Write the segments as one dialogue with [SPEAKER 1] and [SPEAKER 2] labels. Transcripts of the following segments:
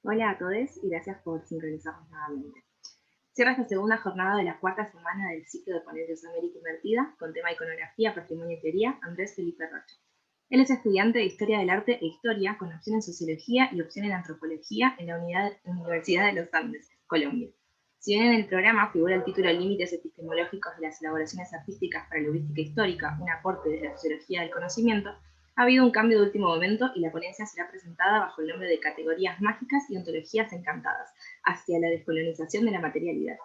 [SPEAKER 1] Hola a todos y gracias por sincronizarnos nuevamente. Cierra esta segunda jornada de la cuarta semana del ciclo de ponencias América Invertida con tema Iconografía, Patrimonio y Teoría, Andrés Felipe Rocha. Él es estudiante de Historia del Arte e Historia con opción en Sociología y opción en Antropología en la Universidad de los Andes, Colombia. Si bien en el programa figura el título Límites epistemológicos de las elaboraciones artísticas para la heurística histórica, un aporte desde la sociología del conocimiento, ha habido un cambio de último momento y la ponencia será presentada bajo el nombre de Categorías Mágicas y Ontologías Encantadas, hacia la descolonización de la materialidad.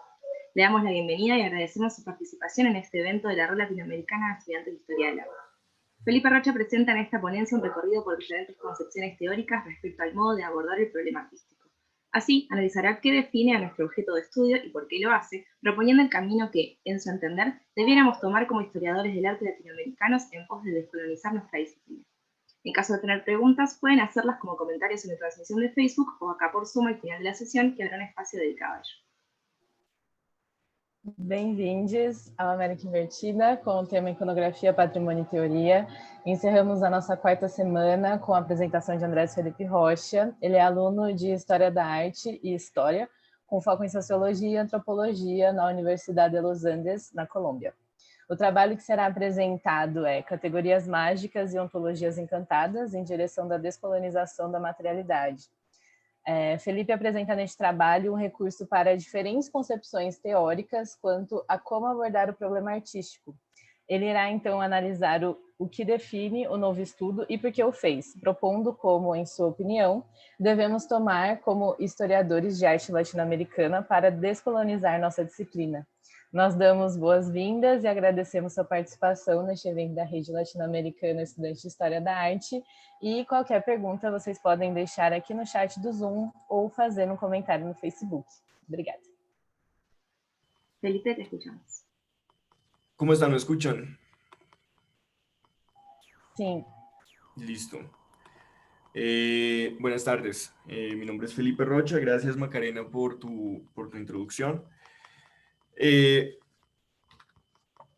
[SPEAKER 1] Le damos la bienvenida y agradecemos su participación en este evento de la Red Latinoamericana de Estudiantes de Historia del Arte. Felipe Rocha presenta en esta ponencia un recorrido por diferentes concepciones teóricas respecto al modo de abordar el problema artístico. Así, analizará qué define a nuestro objeto de estudio y por qué lo hace, proponiendo el camino que, en su entender, debiéramos tomar como historiadores del arte latinoamericanos en pos de descolonizar nuestra disciplina. En caso de tener preguntas, pueden hacerlas como comentarios en la transmisión de Facebook o acá por Zoom al final de la sesión, que habrá un espacio dedicado a ello.
[SPEAKER 2] Bem-vindos ao América Invertida, com o tema Iconografia, Patrimônio e Teoria. Encerramos a nossa quarta semana com a apresentação de Andrés Felipe Rocha. Ele é aluno de História da Arte e História, com foco em Sociologia e Antropologia na Universidade de Los Andes, na Colômbia. O trabalho que será apresentado é Categorias Mágicas e Ontologias Encantadas em direção da descolonização da materialidade. Felipe apresenta neste trabalho um recurso para diferentes concepções teóricas quanto a como abordar o problema artístico. Ele irá, então, analisar o que define o novo estudo e por que o fez, propondo como, em sua opinião, devemos tomar como historiadores de arte latino-americana para descolonizar nossa disciplina. Nós damos boas-vindas e agradecemos sua participação neste evento da Rede Latino-Americana Estudante de História da Arte. E qualquer pergunta vocês podem deixar aqui no chat do Zoom ou fazer no comentário no Facebook. Obrigada.
[SPEAKER 1] Felipe, te escuchamos.
[SPEAKER 3] ¿Cómo están? ¿Me escuchan?
[SPEAKER 2] Sim.
[SPEAKER 3] Listo. Buenas tardes. Mi nombre es Felipe Rocha. Gracias, Macarena, por tu introducción.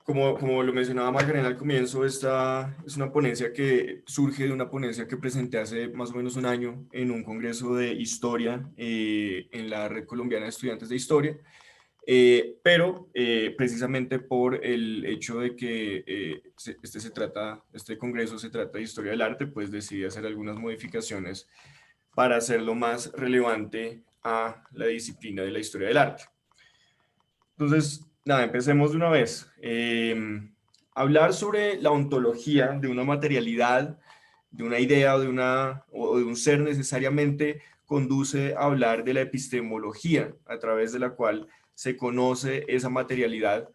[SPEAKER 3] Como lo mencionaba Macarena al comienzo, esta es una ponencia que surge de una ponencia que presenté hace más o menos un año en un congreso de historia en la Red Colombiana de Estudiantes de Historia. Pero precisamente por el hecho de que este congreso se trata de historia del arte, pues decidí hacer algunas modificaciones para hacerlo más relevante a la disciplina de la historia del arte. Entonces, nada, empecemos de una vez. Hablar sobre la ontología de una materialidad, de una idea o de un ser necesariamente conduce a hablar de la epistemología a través de la cual se conoce esa materialidad,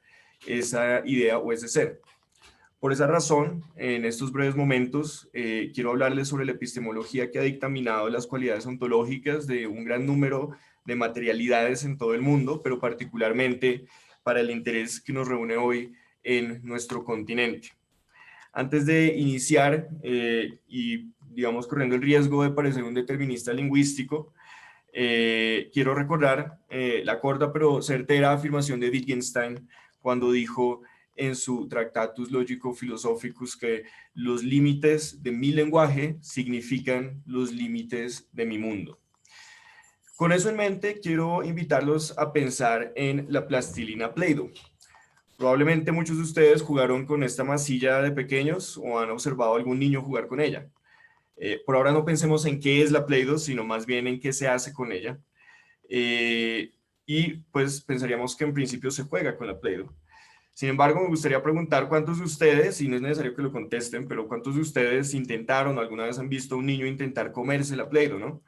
[SPEAKER 3] esa idea o ese ser. Por esa razón, en estos breves momentos, quiero hablarles sobre la epistemología que ha dictaminado las cualidades ontológicas de un gran número de materialidades en todo el mundo, pero particularmente para el interés que nos reúne hoy en nuestro continente. Antes de iniciar, y digamos corriendo el riesgo de parecer un determinista lingüístico, quiero recordar la corta pero certera afirmación de Wittgenstein cuando dijo en su Tractatus Logico-Philosophicus que los límites de mi lenguaje significan los límites de mi mundo. Con eso en mente, quiero invitarlos a pensar en la plastilina Play-Doh. Probablemente muchos de ustedes jugaron con esta masilla de pequeños o han observado a algún niño jugar con ella. Por ahora no pensemos en qué es la Play-Doh, sino más bien en qué se hace con ella. Y pues pensaríamos que en principio se juega con la Play-Doh. Sin embargo, me gustaría preguntar cuántos de ustedes, y no es necesario que lo contesten, pero cuántos de ustedes intentaron o alguna vez han visto a un niño intentar comerse la Play-Doh, ¿no?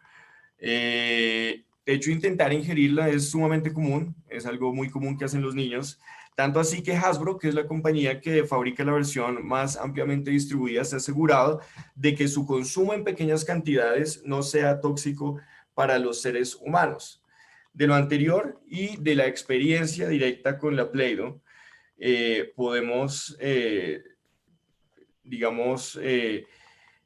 [SPEAKER 3] De hecho, intentar ingerirla es sumamente común, es algo muy común que hacen los niños, tanto así que Hasbro, que es la compañía que fabrica la versión más ampliamente distribuida, se ha asegurado de que su consumo en pequeñas cantidades no sea tóxico para los seres humanos. De lo anterior y de la experiencia directa con la Play-Doh, podemos,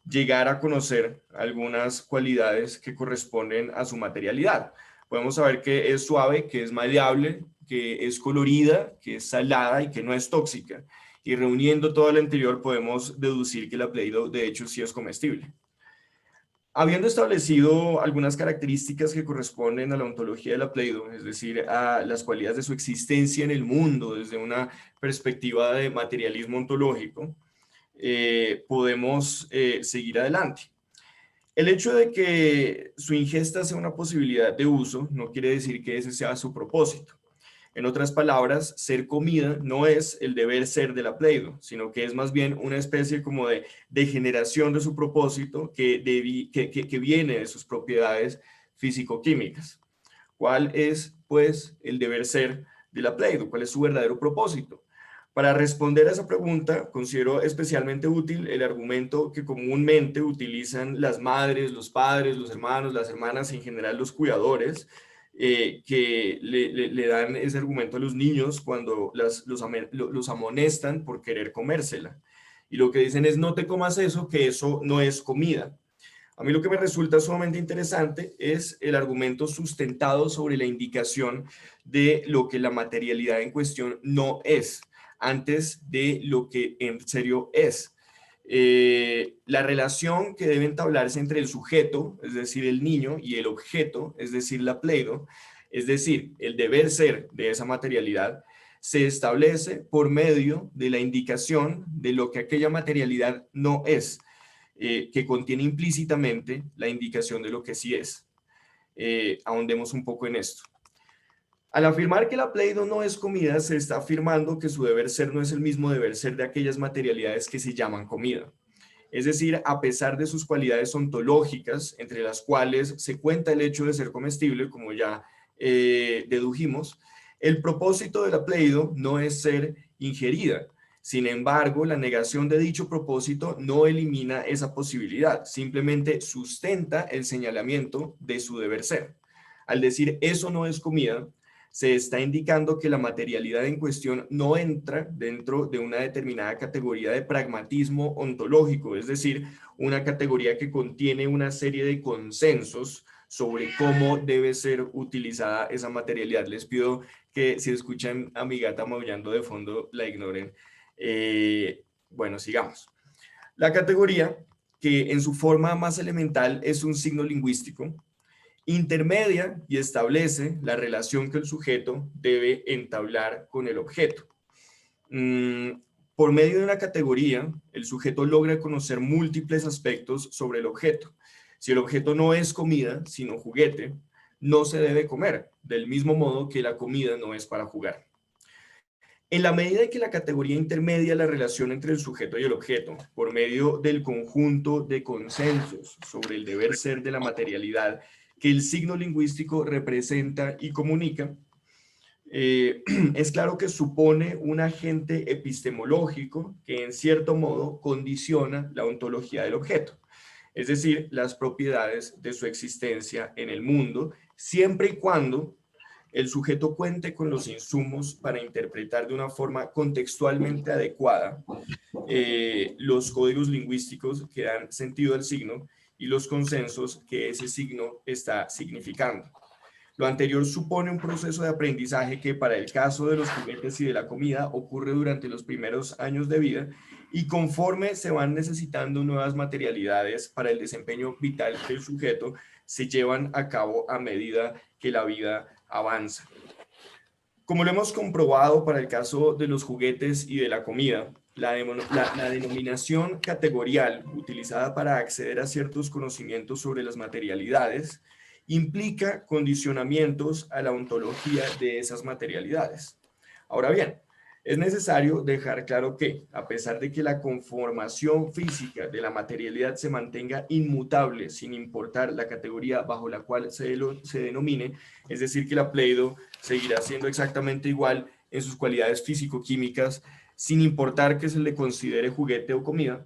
[SPEAKER 3] llegar a conocer algunas cualidades que corresponden a su materialidad. Podemos saber que es suave, que es maleable, que es colorida, que es salada y que no es tóxica. Y reuniendo todo lo anterior podemos deducir que la Play-Doh de hecho sí es comestible. Habiendo establecido algunas características que corresponden a la ontología de la Play-Doh, es decir, a las cualidades de su existencia en el mundo desde una perspectiva de materialismo ontológico, podemos seguir adelante. El hecho de que su ingesta sea una posibilidad de uso no quiere decir que ese sea su propósito. En otras palabras, ser comida no es el deber ser de la Play-Doh, sino que es más bien una especie como de degeneración de su propósito que viene de sus propiedades físico-químicas. ¿Cuál es, pues, el deber ser de la Play-Doh? ¿Cuál es su verdadero propósito? Para responder a esa pregunta, considero especialmente útil el argumento que comúnmente utilizan las madres, los padres, los hermanos, las hermanas y en general los cuidadores, que le dan ese argumento a los niños cuando los amonestan por querer comérsela. Y lo que dicen es, no te comas eso, que eso no es comida. A mí lo que me resulta sumamente interesante es el argumento sustentado sobre la indicación de lo que la materialidad en cuestión no es, antes de lo que en serio es. La relación que debe entablarse entre el sujeto, es decir, el niño, y el objeto, es decir, la Play-Doh, es decir, el deber ser de esa materialidad, se establece por medio de la indicación de lo que aquella materialidad no es, que contiene implícitamente la indicación de lo que sí es. Ahondemos un poco en esto. Al afirmar que la Play-Doh no es comida, se está afirmando que su deber ser no es el mismo deber ser de aquellas materialidades que se llaman comida. Es decir, a pesar de sus cualidades ontológicas, entre las cuales se cuenta el hecho de ser comestible, como ya dedujimos, el propósito de la Play-Doh no es ser ingerida. Sin embargo, la negación de dicho propósito no elimina esa posibilidad, simplemente sustenta el señalamiento de su deber ser. Al decir eso no es comida, se está indicando que la materialidad en cuestión no entra dentro de una determinada categoría de pragmatismo ontológico, es decir, una categoría que contiene una serie de consensos sobre cómo debe ser utilizada esa materialidad. Les pido que si escuchan a mi gata maullando de fondo, la ignoren. Bueno, sigamos. La categoría, que en su forma más elemental es un signo lingüístico, intermedia y establece la relación que el sujeto debe entablar con el objeto. Por medio de una categoría, el sujeto logra conocer múltiples aspectos sobre el objeto. Si el objeto no es comida, sino juguete, no se debe comer, del mismo modo que la comida no es para jugar. En la medida en que la categoría intermedia la relación entre el sujeto y el objeto, por medio del conjunto de consensos sobre el deber ser de la materialidad que el signo lingüístico representa y comunica, es claro que supone un agente epistemológico que en cierto modo condiciona la ontología del objeto, es decir, las propiedades de su existencia en el mundo, siempre y cuando el sujeto cuente con los insumos para interpretar de una forma contextualmente adecuada los códigos lingüísticos que dan sentido al signo y los consensos que ese signo está significando. Lo anterior supone un proceso de aprendizaje que para el caso de los juguetes y de la comida ocurre durante los primeros años de vida y conforme se van necesitando nuevas materialidades para el desempeño vital del sujeto, se llevan a cabo a medida que la vida avanza. Como lo hemos comprobado para el caso de los juguetes y de la comida, la denominación categorial utilizada para acceder a ciertos conocimientos sobre las materialidades implica condicionamientos a la ontología de esas materialidades. Ahora bien, es necesario dejar claro que, a pesar de que la conformación física de la materialidad se mantenga inmutable sin importar la categoría bajo la cual se denomine, es decir, que la Play-Doh seguirá siendo exactamente igual en sus cualidades físico-químicas, sin importar que se le considere juguete o comida,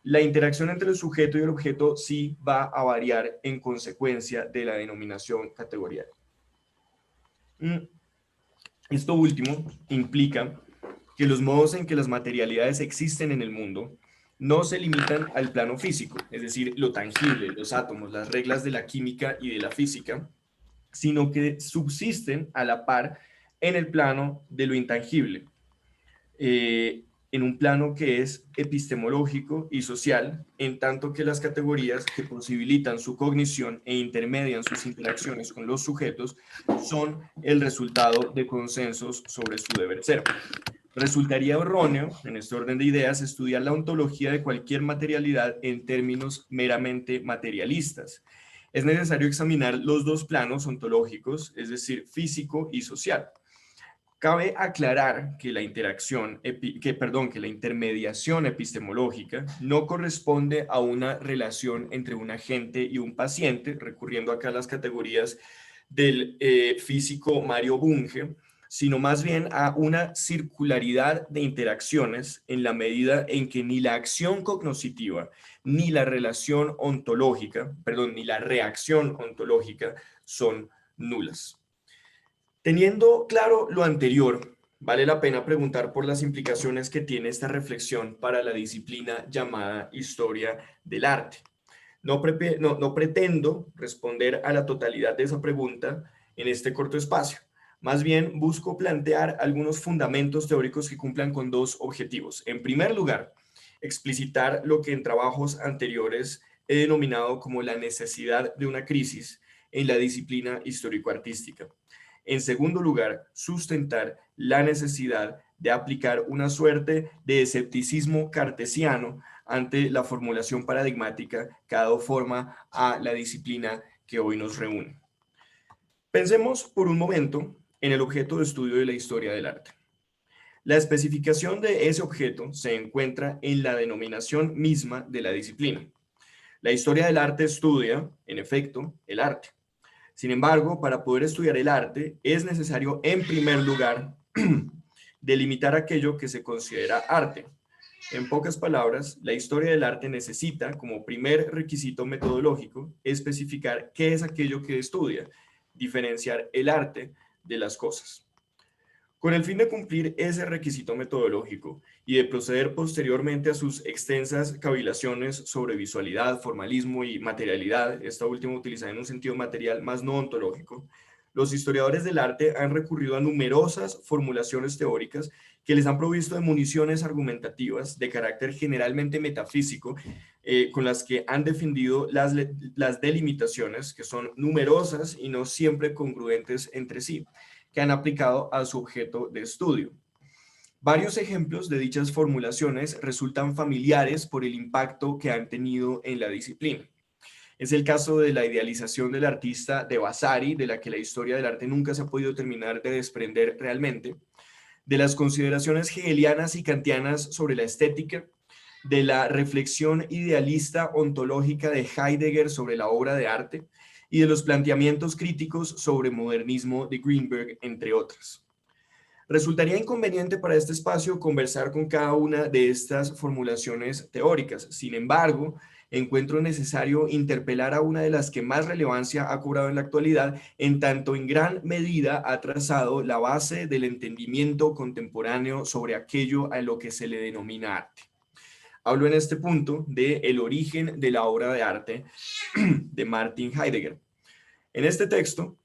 [SPEAKER 3] la interacción entre el sujeto y el objeto sí va a variar en consecuencia de la denominación categorial. Esto último implica que los modos en que las materialidades existen en el mundo no se limitan al plano físico, es decir, lo tangible, los átomos, las reglas de la química y de la física, sino que subsisten a la par en el plano de lo intangible. en un plano que es epistemológico y social, en tanto que las categorías que posibilitan su cognición e intermedian sus interacciones con los sujetos son el resultado de consensos sobre su deber ser. Resultaría erróneo, en este orden de ideas, estudiar la ontología de cualquier materialidad en términos meramente materialistas. Es necesario examinar los dos planos ontológicos, es decir, físico y social. Cabe aclarar que la intermediación epistemológica no corresponde a una relación entre un agente y un paciente, recurriendo acá a las categorías del físico Mario Bunge, sino más bien a una circularidad de interacciones en la medida en que ni la acción cognoscitiva ni la relación ontológica, ni la reacción ontológica son nulas. Teniendo claro lo anterior, vale la pena preguntar por las implicaciones que tiene esta reflexión para la disciplina llamada historia del arte. No pretendo responder a la totalidad de esa pregunta en este corto espacio. Más bien, busco plantear algunos fundamentos teóricos que cumplan con dos objetivos. En primer lugar, explicitar lo que en trabajos anteriores he denominado como la necesidad de una crisis en la disciplina histórico-artística. En segundo lugar, sustentar la necesidad de aplicar una suerte de escepticismo cartesiano ante la formulación paradigmática que ha dado forma a la disciplina que hoy nos reúne. Pensemos por un momento en el objeto de estudio de la historia del arte. La especificación de ese objeto se encuentra en la denominación misma de la disciplina. La historia del arte estudia, en efecto, el arte. Sin embargo, para poder estudiar el arte es necesario, en primer lugar, delimitar aquello que se considera arte. En pocas palabras, la historia del arte necesita, como primer requisito metodológico, especificar qué es aquello que estudia, diferenciar el arte de las cosas. Con el fin de cumplir ese requisito metodológico y de proceder posteriormente a sus extensas cavilaciones sobre visualidad, formalismo y materialidad, esta última utilizada en un sentido material más no ontológico, los historiadores del arte han recurrido a numerosas formulaciones teóricas que les han provisto de municiones argumentativas de carácter generalmente metafísico, con las que han defendido las delimitaciones, que son numerosas y no siempre congruentes entre sí, que han aplicado a su objeto de estudio. Varios ejemplos de dichas formulaciones resultan familiares por el impacto que han tenido en la disciplina. Es el caso de la idealización del artista de Vasari, de la que la historia del arte nunca se ha podido terminar de desprender realmente, de las consideraciones hegelianas y kantianas sobre la estética, de la reflexión idealista ontológica de Heidegger sobre la obra de arte, y de los planteamientos críticos sobre modernismo de Greenberg, entre otras. Resultaría inconveniente para este espacio conversar con cada una de estas formulaciones teóricas. Sin embargo, encuentro necesario interpelar a una de las que más relevancia ha cobrado en la actualidad, en tanto en gran medida ha trazado la base del entendimiento contemporáneo sobre aquello a lo que se le denomina arte. Hablo en este punto de El origen de la obra de arte de Martin Heidegger. En este texto,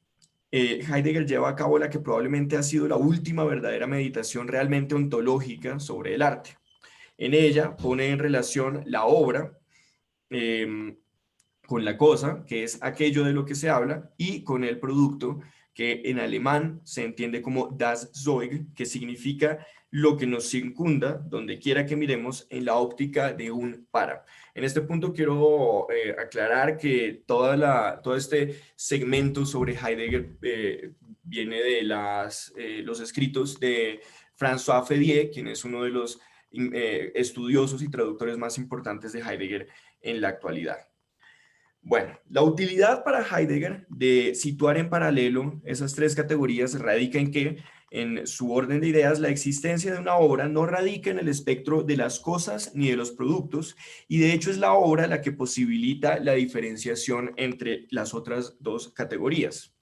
[SPEAKER 3] Heidegger lleva a cabo la que probablemente ha sido la última verdadera meditación realmente ontológica sobre el arte. En ella pone en relación la obra con la cosa, que es aquello de lo que se habla, y con el producto, que en alemán se entiende como das Zeug, que significa lo que nos circunda, donde quiera que miremos, en la óptica de un para. En este punto quiero aclarar que todo este segmento sobre Heidegger viene de los escritos de François Fédier, quien es uno de los estudiosos y traductores más importantes de Heidegger en la actualidad. Bueno, la utilidad para Heidegger de situar en paralelo esas tres categorías radica en que, en su orden de ideas, la existencia de una obra no radica en el espectro de las cosas ni de los productos, y de hecho es la obra la que posibilita la diferenciación entre las otras dos categorías.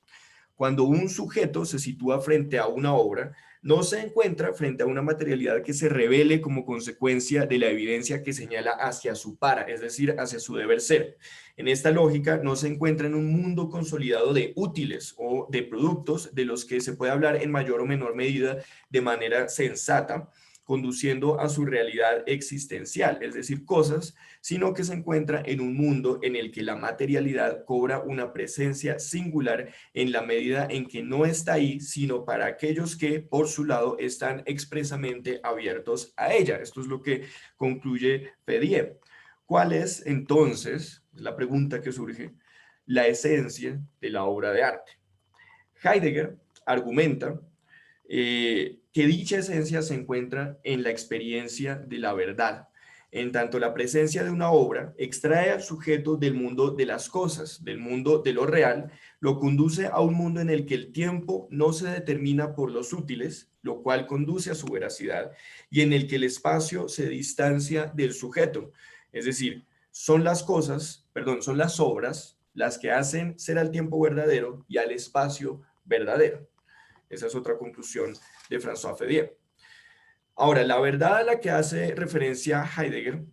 [SPEAKER 3] Cuando un sujeto se sitúa frente a una obra, no se encuentra frente a una materialidad que se revele como consecuencia de la evidencia que señala hacia su para, es decir, hacia su deber ser. En esta lógica, no se encuentra en un mundo consolidado de útiles o de productos de los que se puede hablar en mayor o menor medida de manera sensata, conduciendo a su realidad existencial, es decir, cosas, sino que se encuentra en un mundo en el que la materialidad cobra una presencia singular en la medida en que no está ahí, sino para aquellos que, por su lado, están expresamente abiertos a ella. Esto es lo que concluye Fedier. ¿Cuál es, entonces, la pregunta que surge, la esencia de la obra de arte? Heidegger argumenta que dicha esencia se encuentra en la experiencia de la verdad. En tanto, la presencia de una obra extrae al sujeto del mundo de las cosas, del mundo de lo real, lo conduce a un mundo en el que el tiempo no se determina por los útiles, lo cual conduce a su veracidad, y en el que el espacio se distancia del sujeto. Es decir, son las cosas, perdón, son las obras las que hacen ser al tiempo verdadero y al espacio verdadero. Esa es otra conclusión de François Fedier. Ahora, la verdad a la que hace referencia Heidegger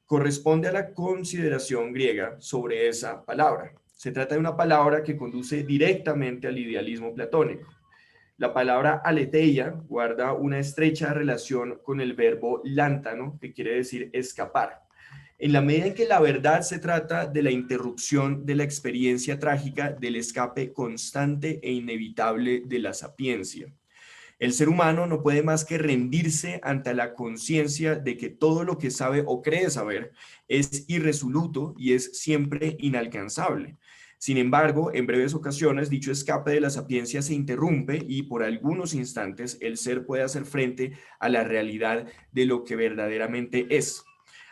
[SPEAKER 3] corresponde a la consideración griega sobre esa palabra. Se trata de una palabra que conduce directamente al idealismo platónico. La palabra aletheia guarda una estrecha relación con el verbo lántano, que quiere decir escapar. En la medida en que la verdad se trata de la interrupción de la experiencia trágica, del escape constante e inevitable de la sapiencia. El ser humano no puede más que rendirse ante la conciencia de que todo lo que sabe o cree saber es irresoluto y es siempre inalcanzable. Sin embargo, en breves ocasiones, dicho escape de la sapiencia se interrumpe y por algunos instantes el ser puede hacer frente a la realidad de lo que verdaderamente es.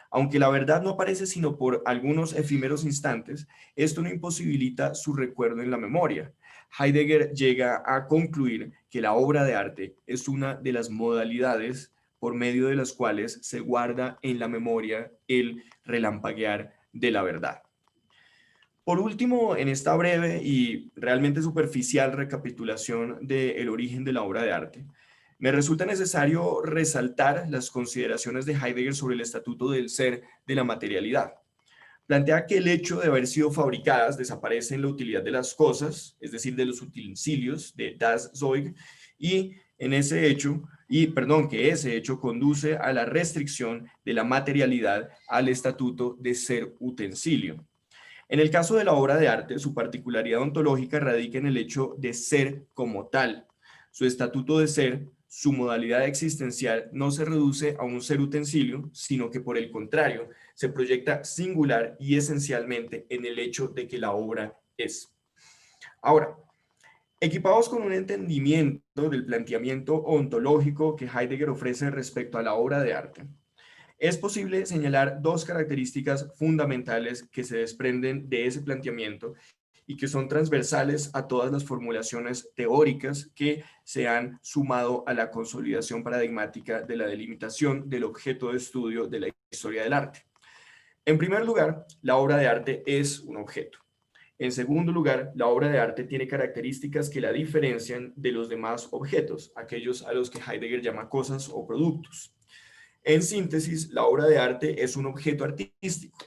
[SPEAKER 3] Aunque la verdad no aparece sino por algunos efímeros instantes, esto no imposibilita su recuerdo en la memoria. Heidegger llega a concluir que la obra de arte es una de las modalidades por medio de las cuales se guarda en la memoria el relampaguear de la verdad. Por último, en esta breve y realmente superficial recapitulación del origen de la obra de arte, me resulta necesario resaltar las consideraciones de Heidegger sobre el estatuto del ser de la materialidad. Plantea que el hecho de haber sido fabricadas desaparece en la utilidad de las cosas, es decir, de los utensilios, de das Zeug, y que ese hecho conduce a la restricción de la materialidad al estatuto de ser utensilio. En el caso de la obra de arte, su particularidad ontológica radica en el hecho de ser como tal. Su estatuto de ser, su modalidad existencial, no se reduce a un ser utensilio, sino que por el contrario, se proyecta singular y esencialmente en el hecho de que la obra es. Ahora, equipados con un entendimiento del planteamiento ontológico que Heidegger ofrece respecto a la obra de arte, es posible señalar dos características fundamentales que se desprenden de ese planteamiento y que son transversales a todas las formulaciones teóricas que se han sumado a la consolidación paradigmática de la delimitación del objeto de estudio de la historia del arte. En primer lugar, la obra de arte es un objeto. En segundo lugar, la obra de arte tiene características que la diferencian de los demás objetos, aquellos a los que Heidegger llama cosas o productos. En síntesis, la obra de arte es un objeto artístico.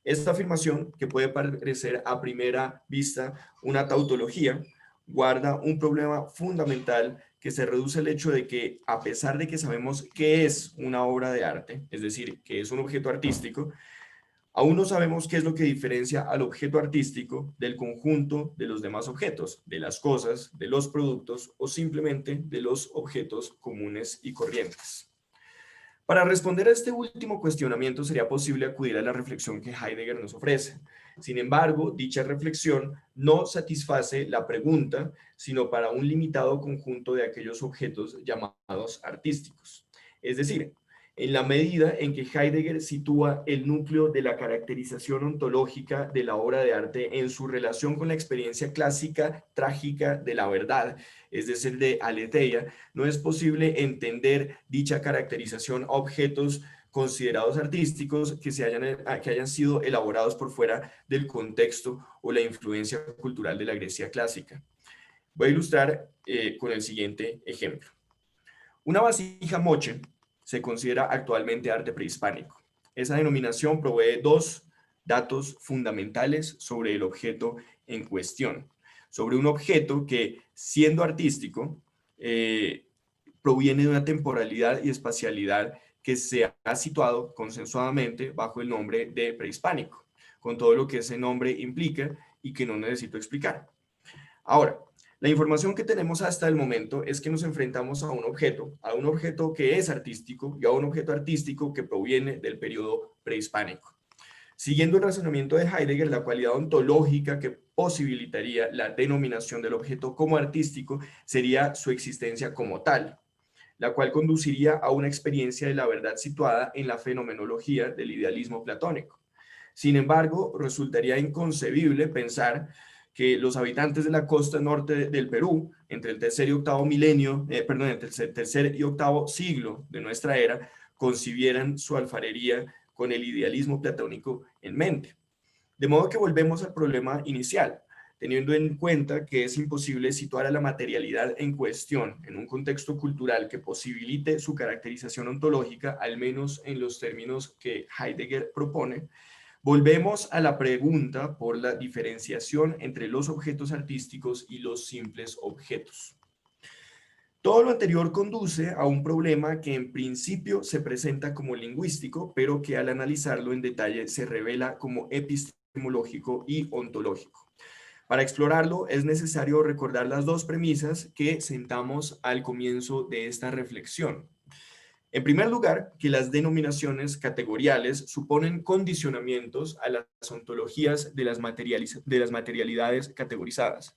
[SPEAKER 3] Esta afirmación, que puede parecer a primera vista una tautología, guarda un problema fundamental que se reduce al hecho de que, a pesar de que sabemos qué es una obra de arte, es decir, que es un objeto artístico, aún no sabemos qué es lo que diferencia al objeto artístico del conjunto de los demás objetos, de las cosas, de los productos o simplemente de los objetos comunes y corrientes. Para responder a este último cuestionamiento sería posible acudir a la reflexión que Heidegger nos ofrece. Sin embargo, dicha reflexión no satisface la pregunta, sino para un limitado conjunto de aquellos objetos llamados artísticos. Es decir, en la medida en que Heidegger sitúa el núcleo de la caracterización ontológica de la obra de arte en su relación con la experiencia clásica trágica de la verdad, es decir, de aletheia, no es posible entender dicha caracterización a objetos considerados artísticos que hayan sido elaborados por fuera del contexto o la influencia cultural de la Grecia clásica. Voy a ilustrar con el siguiente ejemplo. Una vasija moche se considera actualmente arte prehispánico. Esa denominación provee dos datos fundamentales sobre el objeto en cuestión. Sobre un objeto que, siendo artístico, proviene de una temporalidad y espacialidad que se ha situado consensuadamente bajo el nombre de prehispánico, con todo lo que ese nombre implica y que no necesito explicar. Ahora, la información que tenemos hasta el momento es que nos enfrentamos a un objeto que es artístico y a un objeto artístico que proviene del periodo prehispánico. Siguiendo el razonamiento de Heidegger, la cualidad ontológica que posibilitaría la denominación del objeto como artístico sería su existencia como tal, la cual conduciría a una experiencia de la verdad situada en la fenomenología del idealismo platónico. Sin embargo, resultaría inconcebible pensar que los habitantes de la costa norte del Perú, entre el tercer y octavo entre el tercer y octavo siglo de nuestra era, concibieran su alfarería con el idealismo platónico en mente. De modo que volvemos al problema inicial, teniendo en cuenta que es imposible situar a la materialidad en cuestión en un contexto cultural que posibilite su caracterización ontológica, al menos en los términos que Heidegger propone. Volvemos a la pregunta por la diferenciación entre los objetos artísticos y los simples objetos. Todo lo anterior conduce a un problema que en principio se presenta como lingüístico, pero que al analizarlo en detalle se revela como epistemológico y ontológico. Para explorarlo es necesario recordar las dos premisas que sentamos al comienzo de esta reflexión. En primer lugar, que las denominaciones categoriales suponen condicionamientos a las ontologías de las materialidades categorizadas.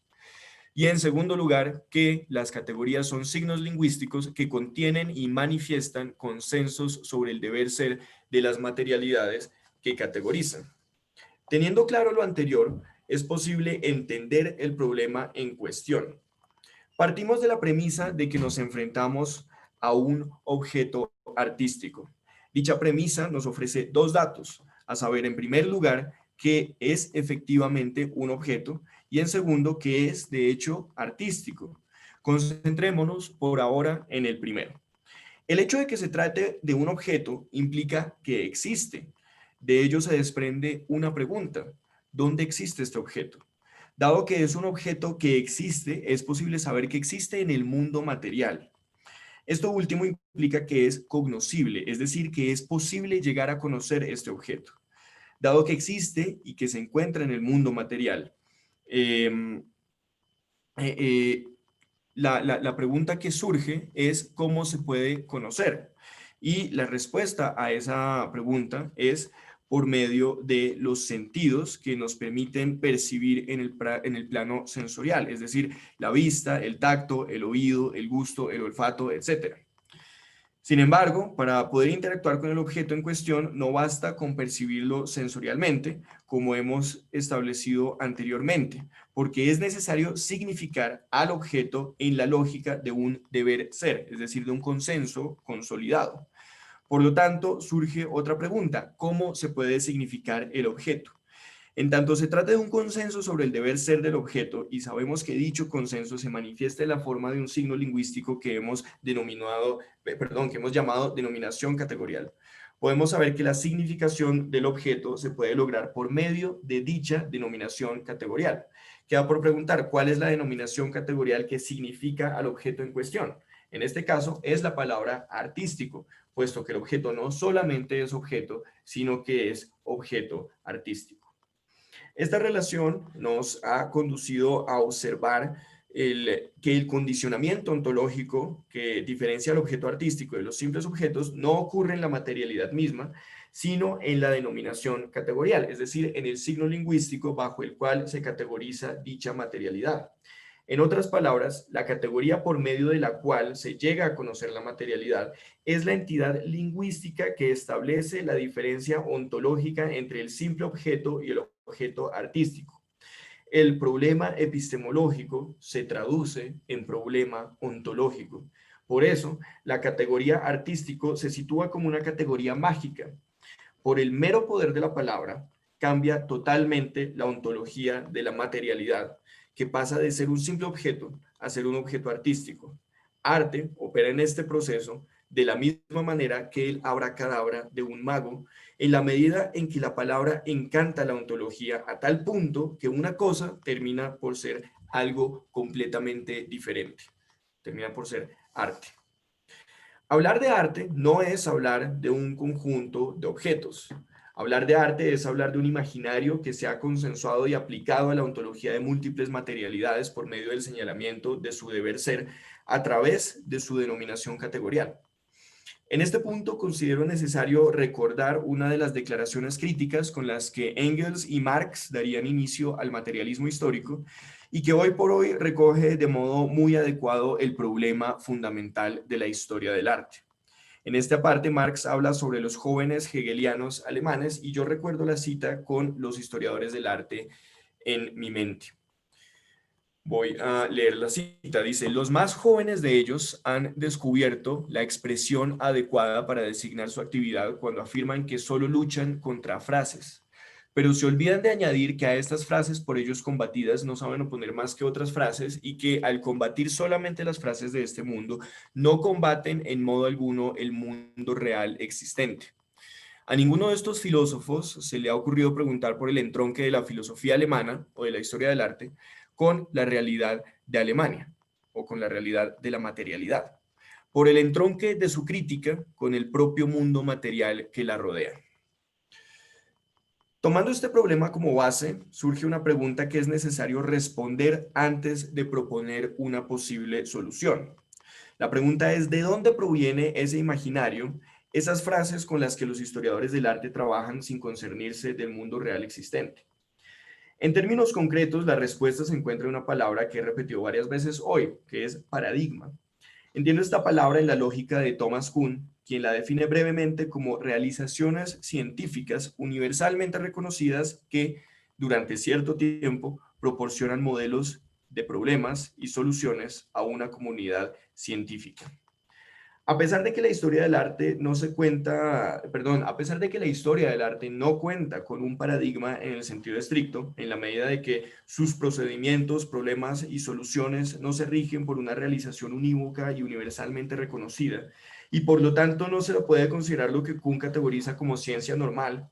[SPEAKER 3] Y en segundo lugar, que las categorías son signos lingüísticos que contienen y manifiestan consensos sobre el deber ser de las materialidades que categorizan. Teniendo claro lo anterior, es posible entender el problema en cuestión. Partimos de la premisa de que nos enfrentamos a un objeto artístico. Dicha premisa nos ofrece dos datos, a saber, en primer lugar, que es efectivamente un objeto y en segundo, que es de hecho artístico. Concentrémonos por ahora en el primero. El hecho de que se trate de un objeto implica que existe. De ello se desprende una pregunta: ¿dónde existe este objeto? Dado que es un objeto que existe, es posible saber que existe en el mundo material. Esto último implica que es cognoscible, es decir, que es posible llegar a conocer este objeto. Dado que existe y que se encuentra en el mundo material, la pregunta que surge es ¿cómo se puede conocer? Y la respuesta a esa pregunta es por medio de los sentidos que nos permiten percibir en el plano sensorial, es decir, la vista, el tacto, el oído, el gusto, el olfato, etc. Sin embargo, para poder interactuar con el objeto en cuestión, no basta con percibirlo sensorialmente, como hemos establecido anteriormente, porque es necesario significar al objeto en la lógica de un deber ser, es decir, de un consenso consolidado. Por lo tanto, surge otra pregunta: ¿cómo se puede significar el objeto? En tanto se trata de un consenso sobre el deber ser del objeto, y sabemos que dicho consenso se manifiesta en la forma de un signo lingüístico que hemos llamado denominación categorial. Podemos saber que la significación del objeto se puede lograr por medio de dicha denominación categorial. Queda por preguntar cuál es la denominación categorial que significa al objeto en cuestión. En este caso es la palabra artístico, puesto que el objeto no solamente es objeto, sino que es objeto artístico. Esta relación nos ha conducido a observar que el condicionamiento ontológico que diferencia al objeto artístico de los simples objetos no ocurre en la materialidad misma, sino en la denominación categorial, es decir, en el signo lingüístico bajo el cual se categoriza dicha materialidad. En otras palabras, la categoría por medio de la cual se llega a conocer la materialidad es la entidad lingüística que establece la diferencia ontológica entre el simple objeto y el objeto artístico. El problema epistemológico se traduce en problema ontológico. Por eso, la categoría artístico se sitúa como una categoría mágica. Por el mero poder de la palabra, cambia totalmente la ontología de la materialidad, que pasa de ser un simple objeto a ser un objeto artístico. Arte opera en este proceso de la misma manera que el abracadabra de un mago, en la medida en que la palabra encanta la ontología a tal punto que una cosa termina por ser algo completamente diferente. Termina por ser arte. Hablar de arte no es hablar de un conjunto de objetos. Hablar de arte es hablar de un imaginario que se ha consensuado y aplicado a la ontología de múltiples materialidades por medio del señalamiento de su deber ser a través de su denominación categorial. En este punto considero necesario recordar una de las declaraciones críticas con las que Engels y Marx darían inicio al materialismo histórico y que hoy por hoy recoge de modo muy adecuado el problema fundamental de la historia del arte. En esta parte, Marx habla sobre los jóvenes hegelianos alemanes y yo recuerdo la cita con los historiadores del arte en mi mente. Voy a leer la cita. Dice, los más jóvenes de ellos han descubierto la expresión adecuada para designar su actividad cuando afirman que solo luchan contra frases, pero se olvidan de añadir que a estas frases por ellos combatidas no saben oponer más que otras frases y que al combatir solamente las frases de este mundo, no combaten en modo alguno el mundo real existente. A ninguno de estos filósofos se le ha ocurrido preguntar por el entronque de la filosofía alemana o de la historia del arte con la realidad de Alemania o con la realidad de la materialidad, por el entronque de su crítica con el propio mundo material que la rodea. Tomando este problema como base, surge una pregunta que es necesario responder antes de proponer una posible solución. La pregunta es, ¿de dónde proviene ese imaginario, esas frases con las que los historiadores del arte trabajan sin concernirse del mundo real existente? En términos concretos, la respuesta se encuentra en una palabra que he repetido varias veces hoy, que es paradigma. Entiendo esta palabra en la lógica de Thomas Kuhn, quien la define brevemente como realizaciones científicas universalmente reconocidas que, durante cierto tiempo, proporcionan modelos de problemas y soluciones a una comunidad científica. A pesar de que la historia del arte no se cuenta, perdón, a pesar de que la historia del arte no cuenta con un paradigma en el sentido estricto, en la medida de que sus procedimientos, problemas y soluciones no se rigen por una realización unívoca y universalmente reconocida, y por lo tanto no se lo puede considerar lo que Kuhn categoriza como ciencia normal,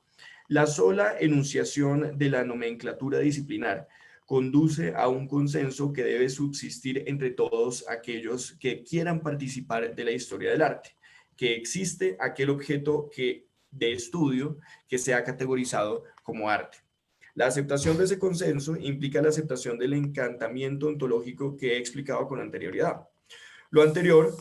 [SPEAKER 3] la sola enunciación de la nomenclatura disciplinar conduce a un consenso que debe subsistir entre todos aquellos que quieran participar de la historia del arte, que existe aquel objeto de estudio que sea categorizado como arte. La aceptación de ese consenso implica la aceptación del encantamiento ontológico que he explicado con anterioridad. Lo anterior,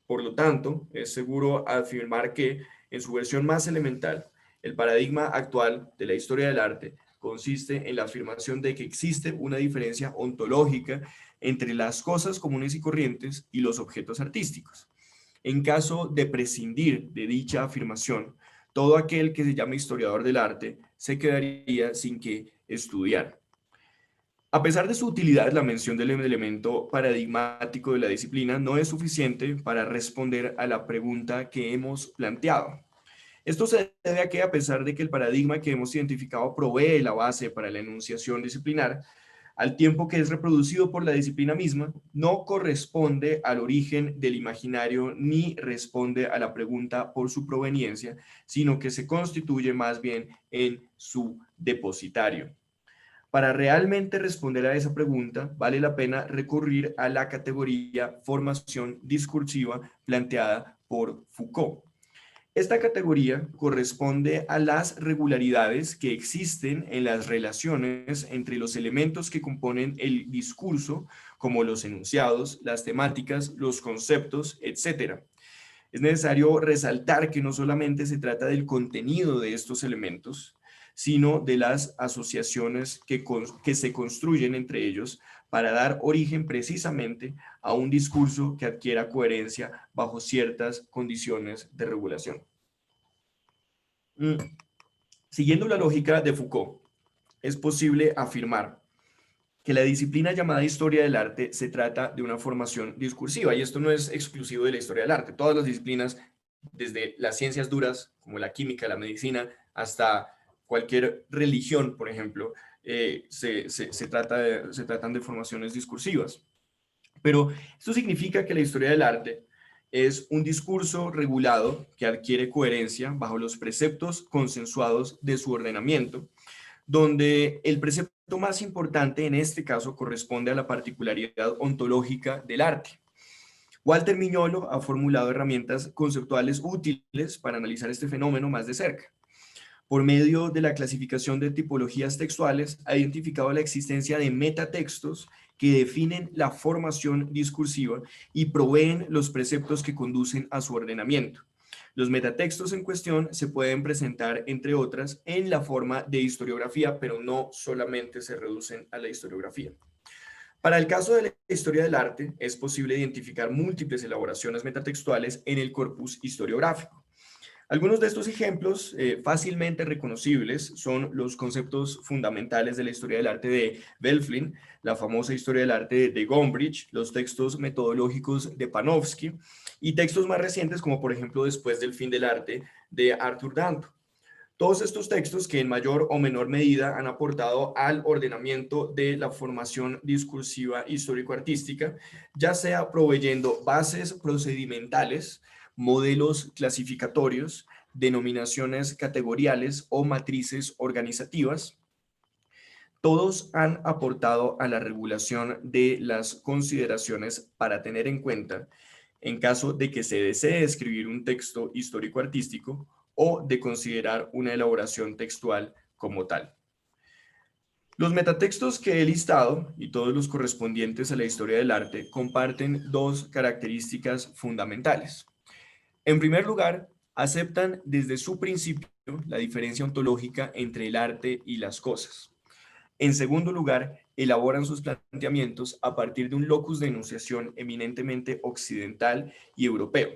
[SPEAKER 3] por lo tanto, es seguro afirmar que, en su versión más elemental, el paradigma actual de la historia del arte consiste en la afirmación de que existe una diferencia ontológica entre las cosas comunes y corrientes y los objetos artísticos. En caso de prescindir de dicha afirmación, todo aquel que se llame historiador del arte se quedaría sin que estudiar. A pesar de su utilidad, la mención del elemento paradigmático de la disciplina no es suficiente para responder a la pregunta que hemos planteado. Esto se debe a que, a pesar de que el paradigma que hemos identificado provee la base para la enunciación disciplinar, al tiempo que es reproducido por la disciplina misma, no corresponde al origen del imaginario ni responde a la pregunta por su proveniencia, sino que se constituye más bien en su depositario. Para realmente responder a esa pregunta, vale la pena recurrir a la categoría formación discursiva planteada por Foucault. Esta categoría corresponde a las regularidades que existen en las relaciones entre los elementos que componen el discurso, como los enunciados, las temáticas, los conceptos, etc. Es necesario resaltar que no solamente se trata del contenido de estos elementos, sino de las asociaciones que se construyen entre ellos para dar origen precisamente a un discurso que adquiera coherencia bajo ciertas condiciones de regulación. Siguiendo la lógica de Foucault, es posible afirmar que la disciplina llamada historia del arte se trata de una formación discursiva, y esto no es exclusivo de la historia del arte. Todas las disciplinas, desde las ciencias duras, como la química, la medicina, hasta cualquier religión, por ejemplo, se tratan de formaciones discursivas. Pero esto significa que la historia del arte es un discurso regulado que adquiere coherencia bajo los preceptos consensuados de su ordenamiento, donde el precepto más importante en este caso corresponde a la particularidad ontológica del arte. Walter Miñolo ha formulado herramientas conceptuales útiles para analizar este fenómeno más de cerca. Por medio de la clasificación de tipologías textuales, ha identificado la existencia de metatextos que definen la formación discursiva y proveen los preceptos que conducen a su ordenamiento. Los metatextos en cuestión se pueden presentar, entre otras, en la forma de historiografía, pero no solamente se reducen a la historiografía. Para el caso de la historia del arte, es posible identificar múltiples elaboraciones metatextuales en el corpus historiográfico. Algunos de estos ejemplos fácilmente reconocibles son los conceptos fundamentales de la historia del arte de Belflin, la famosa historia del arte de Gombrich, los textos metodológicos de Panofsky y textos más recientes como por ejemplo Después del fin del arte de Arthur Danto. Todos estos textos que en mayor o menor medida han aportado al ordenamiento de la formación discursiva histórico-artística, ya sea proveyendo bases procedimentales, modelos clasificatorios, denominaciones categoriales o matrices organizativas. Todos han aportado a la regulación de las consideraciones para tener en cuenta en caso de que se desee escribir un texto histórico-artístico o de considerar una elaboración textual como tal. Los metatextos que he listado y todos los correspondientes a la historia del arte comparten dos características fundamentales. En primer lugar, aceptan desde su principio la diferencia ontológica entre el arte y las cosas. En segundo lugar, elaboran sus planteamientos a partir de un locus de enunciación eminentemente occidental y europeo.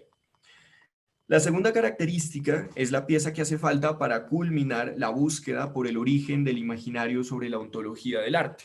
[SPEAKER 3] La segunda característica es la pieza que hace falta para culminar la búsqueda por el origen del imaginario sobre la ontología del arte.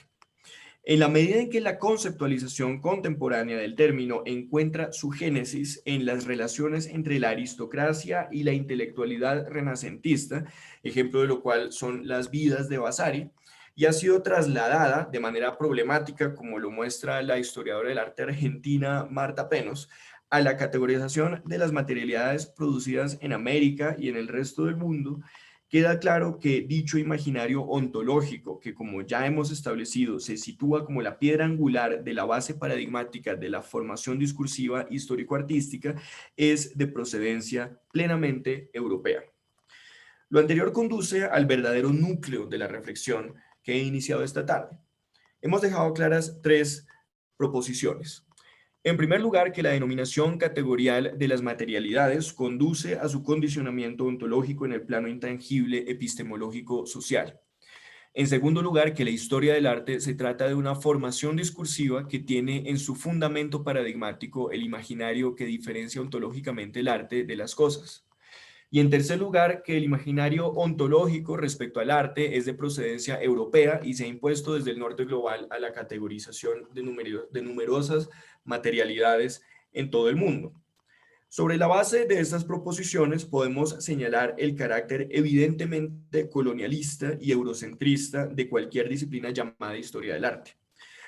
[SPEAKER 3] En la medida en que la conceptualización contemporánea del término encuentra su génesis en las relaciones entre la aristocracia y la intelectualidad renacentista, ejemplo de lo cual son las vidas de Vasari, y ha sido trasladada de manera problemática, como lo muestra la historiadora del arte argentina Marta Penos, a la categorización de las materialidades producidas en América y en el resto del mundo, queda claro que dicho imaginario ontológico, que como ya hemos establecido, se sitúa como la piedra angular de la base paradigmática de la formación discursiva histórico-artística, es de procedencia plenamente europea. Lo anterior conduce al verdadero núcleo de la reflexión que he iniciado esta tarde. Hemos dejado claras tres proposiciones. En primer lugar, que la denominación categorial de las materialidades conduce a su condicionamiento ontológico en el plano intangible epistemológico social. En segundo lugar, que la historia del arte se trata de una formación discursiva que tiene en su fundamento paradigmático el imaginario que diferencia ontológicamente el arte de las cosas. Y en tercer lugar, que el imaginario ontológico respecto al arte es de procedencia europea y se ha impuesto desde el norte global a la categorización de numerosas materialidades en todo el mundo. Sobre la base de estas proposiciones podemos señalar el carácter evidentemente colonialista y eurocentrista de cualquier disciplina llamada historia del arte.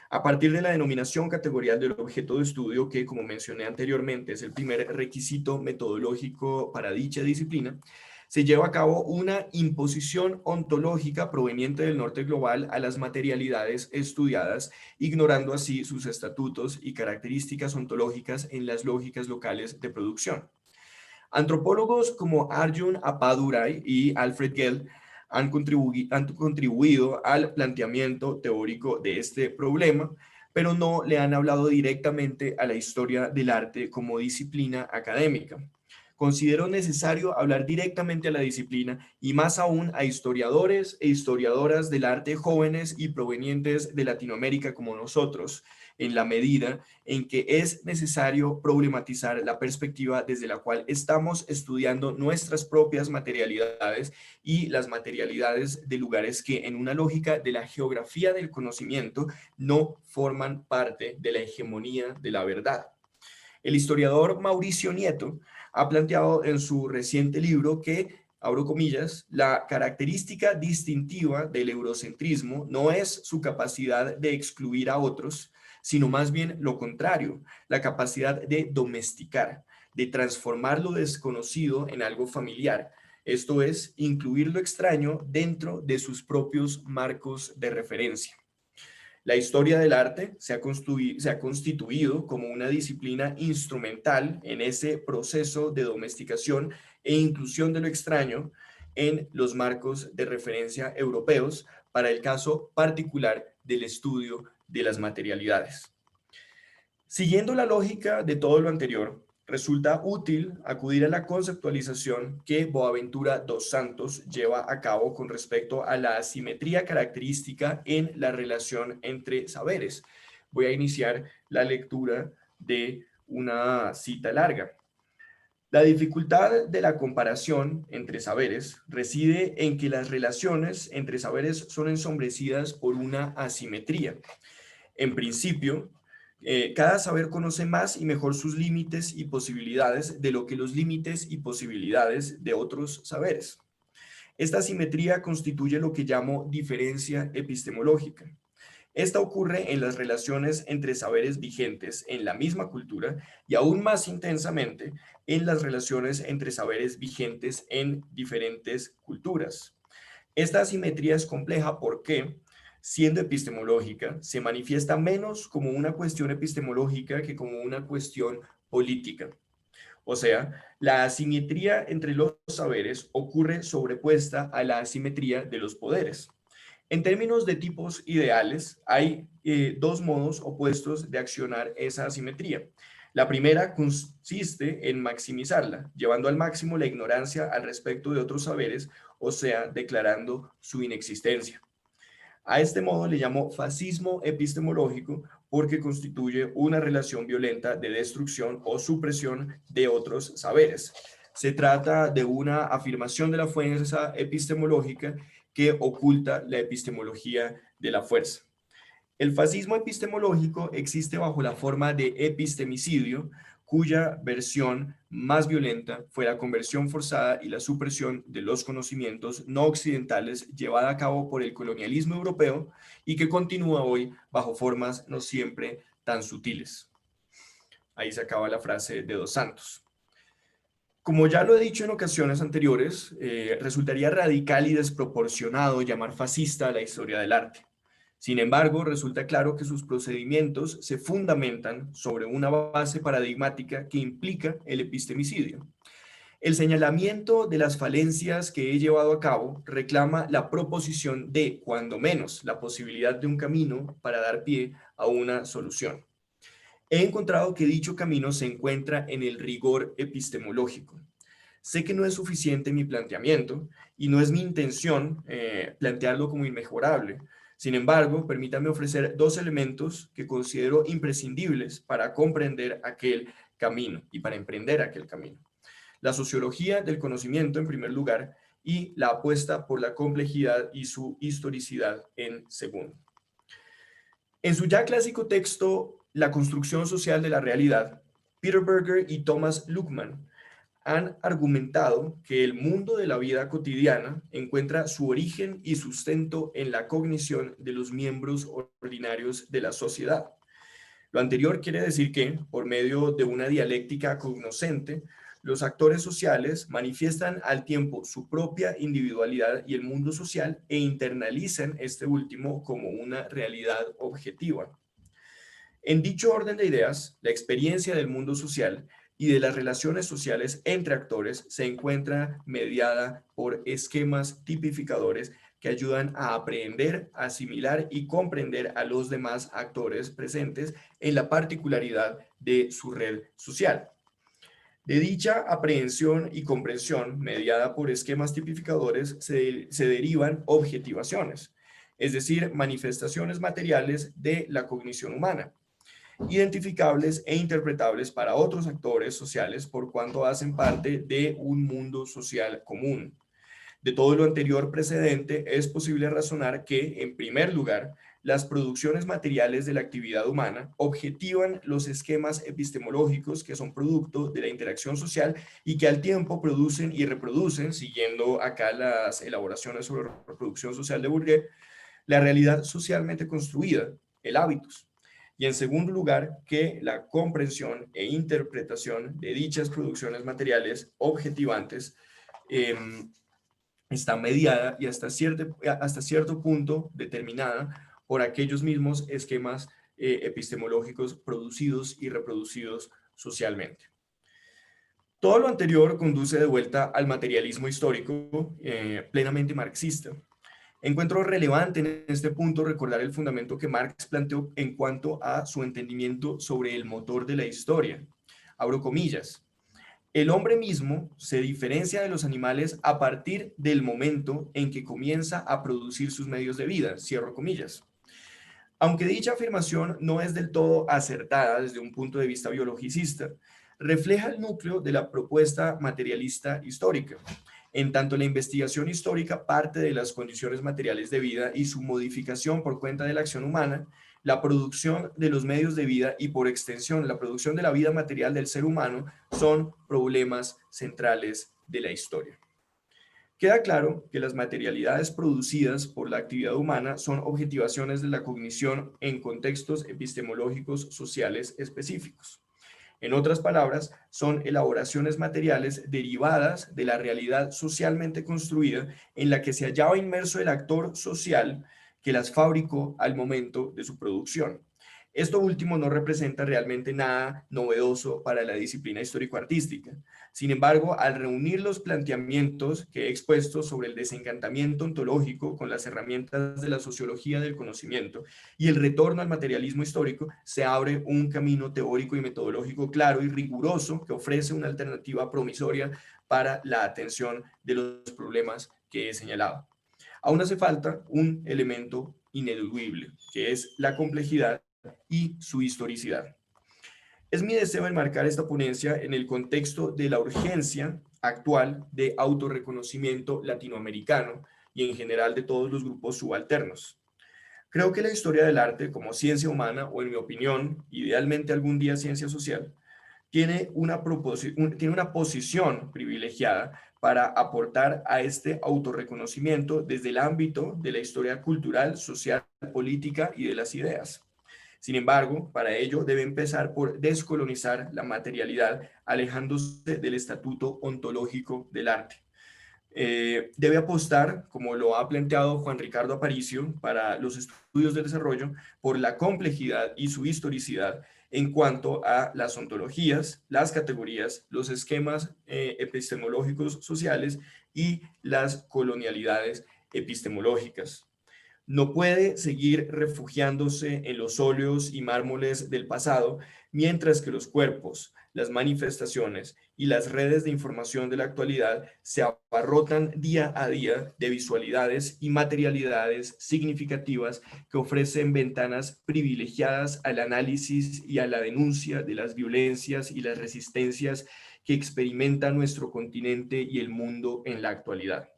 [SPEAKER 3] A partir de la denominación categorial del objeto de estudio, que como mencioné anteriormente es el primer requisito metodológico para dicha disciplina, se lleva a cabo una imposición ontológica proveniente del norte global a las materialidades estudiadas, ignorando así sus estatutos y características ontológicas en las lógicas locales de producción. Antropólogos como Arjun Appadurai y Alfred Gell han contribuido al planteamiento teórico de este problema, pero no le han hablado directamente a la historia del arte como disciplina académica. Considero necesario hablar directamente a la disciplina y más aún a historiadores e historiadoras del arte jóvenes y provenientes de Latinoamérica como nosotros, en la medida en que es necesario problematizar la perspectiva desde la cual estamos estudiando nuestras propias materialidades y las materialidades de lugares que en una lógica de la geografía del conocimiento no forman parte de la hegemonía de la verdad. El historiador Mauricio Nieto ha planteado en su reciente libro que, abro comillas, la característica distintiva del eurocentrismo no es su capacidad de excluir a otros, sino más bien lo contrario, la capacidad de domesticar, de transformar lo desconocido en algo familiar, esto es, incluir lo extraño dentro de sus propios marcos de referencia. La historia del arte se ha constituido como una disciplina instrumental en ese proceso de domesticación e inclusión de lo extraño en los marcos de referencia europeos para el caso particular del estudio de las materialidades. Siguiendo la lógica de todo lo anterior, resulta útil acudir a la conceptualización que Boaventura dos Santos lleva a cabo con respecto a la asimetría característica en la relación entre saberes. Voy a iniciar la lectura de una cita larga. La dificultad de la comparación entre saberes reside en que las relaciones entre saberes son ensombrecidas por una asimetría. En principio, cada saber conoce más y mejor sus límites y posibilidades de lo que los límites y posibilidades de otros saberes. Esta asimetría constituye lo que llamo diferencia epistemológica. Esta ocurre en las relaciones entre saberes vigentes en la misma cultura y aún más intensamente en las relaciones entre saberes vigentes en diferentes culturas. Esta asimetría es compleja porque, siendo epistemológica, se manifiesta menos como una cuestión epistemológica que como una cuestión política. O sea, la asimetría entre los saberes ocurre sobrepuesta a la asimetría de los poderes. En términos de tipos ideales, hay dos modos opuestos de accionar esa asimetría. La primera consiste en maximizarla, llevando al máximo la ignorancia al respecto de otros saberes, o sea, declarando su inexistencia. A este modo le llamo fascismo epistemológico porque constituye una relación violenta de destrucción o supresión de otros saberes. Se trata de una afirmación de la fuerza epistemológica que oculta la epistemología de la fuerza. El fascismo epistemológico existe bajo la forma de epistemicidio, cuya versión más violenta fue la conversión forzada y la supresión de los conocimientos no occidentales llevada a cabo por el colonialismo europeo y que continúa hoy bajo formas no siempre tan sutiles. Ahí se acaba la frase de Dos Santos. Como ya lo he dicho en ocasiones anteriores, resultaría radical y desproporcionado llamar fascista a la historia del arte. Sin embargo, resulta claro que sus procedimientos se fundamentan sobre una base paradigmática que implica el epistemicidio. El señalamiento de las falencias que he llevado a cabo reclama la proposición de, cuando menos, la posibilidad de un camino para dar pie a una solución. He encontrado que dicho camino se encuentra en el rigor epistemológico. Sé que no es suficiente mi planteamiento y no es mi intención plantearlo como inmejorable. Sin embargo, permítanme ofrecer dos elementos que considero imprescindibles para comprender aquel camino y para emprender aquel camino. La sociología del conocimiento, en primer lugar, y la apuesta por la complejidad y su historicidad, en segundo. En su ya clásico texto, La construcción social de la realidad, Peter Berger y Thomas Luckmann han argumentado que el mundo de la vida cotidiana encuentra su origen y sustento en la cognición de los miembros ordinarios de la sociedad. Lo anterior quiere decir que, por medio de una dialéctica cognoscente, los actores sociales manifiestan al tiempo su propia individualidad y el mundo social e internalizan este último como una realidad objetiva. En dicho orden de ideas, la experiencia del mundo social y de las relaciones sociales entre actores se encuentra mediada por esquemas tipificadores que ayudan a aprehender, asimilar y comprender a los demás actores presentes en la particularidad de su red social. De dicha aprehensión y comprensión mediada por esquemas tipificadores se derivan objetivaciones, es decir, manifestaciones materiales de la cognición humana, identificables e interpretables para otros actores sociales por cuanto hacen parte de un mundo social común. De todo lo anterior precedente, es posible razonar que, en primer lugar, las producciones materiales de la actividad humana objetivan los esquemas epistemológicos que son producto de la interacción social y que al tiempo producen y reproducen, siguiendo acá las elaboraciones sobre reproducción social de Bourdieu, la realidad socialmente construida, el hábitus. Y en segundo lugar, que la comprensión e interpretación de dichas producciones materiales objetivantes está mediada y hasta cierto punto determinada por aquellos mismos esquemas epistemológicos producidos y reproducidos socialmente. Todo lo anterior conduce de vuelta al materialismo histórico plenamente marxista. Encuentro relevante en este punto recordar el fundamento que Marx planteó en cuanto a su entendimiento sobre el motor de la historia. Abro comillas. El hombre mismo se diferencia de los animales a partir del momento en que comienza a producir sus medios de vida. Cierro comillas. Aunque dicha afirmación no es del todo acertada desde un punto de vista biologicista, refleja el núcleo de la propuesta materialista histórica. En tanto, la investigación histórica parte de las condiciones materiales de vida y su modificación por cuenta de la acción humana, la producción de los medios de vida y, por extensión, la producción de la vida material del ser humano son problemas centrales de la historia. Queda claro que las materialidades producidas por la actividad humana son objetivaciones de la cognición en contextos epistemológicos sociales específicos. En otras palabras, son elaboraciones materiales derivadas de la realidad socialmente construida en la que se hallaba inmerso el actor social que las fabricó al momento de su producción. Esto último no representa realmente nada novedoso para la disciplina histórico-artística. Sin embargo, al reunir los planteamientos que he expuesto sobre el desencantamiento ontológico con las herramientas de la sociología del conocimiento y el retorno al materialismo histórico, se abre un camino teórico y metodológico claro y riguroso que ofrece una alternativa promisoria para la atención de los problemas que he señalado. Aún hace falta un elemento ineludible, que es la complejidad y su historicidad. Es mi deseo enmarcar esta ponencia en el contexto de la urgencia actual de autorreconocimiento latinoamericano y en general de todos los grupos subalternos. Creo que la historia del arte como ciencia humana, o en mi opinión, idealmente algún día ciencia social, tiene una posición privilegiada para aportar a este autorreconocimiento desde el ámbito de la historia cultural, social, política y de las ideas. Sin embargo, para ello debe empezar por descolonizar la materialidad, alejándose del estatuto ontológico del arte. Debe apostar, como lo ha planteado Juan Ricardo Aparicio, para los estudios del desarrollo, por la complejidad y su historicidad en cuanto a las ontologías, las categorías, los esquemas epistemológicos sociales y las colonialidades epistemológicas. No puede seguir refugiándose en los óleos y mármoles del pasado, mientras que los cuerpos, las manifestaciones y las redes de información de la actualidad se abarrotan día a día de visualidades y materialidades significativas que ofrecen ventanas privilegiadas al análisis y a la denuncia de las violencias y las resistencias que experimenta nuestro continente y el mundo en la actualidad.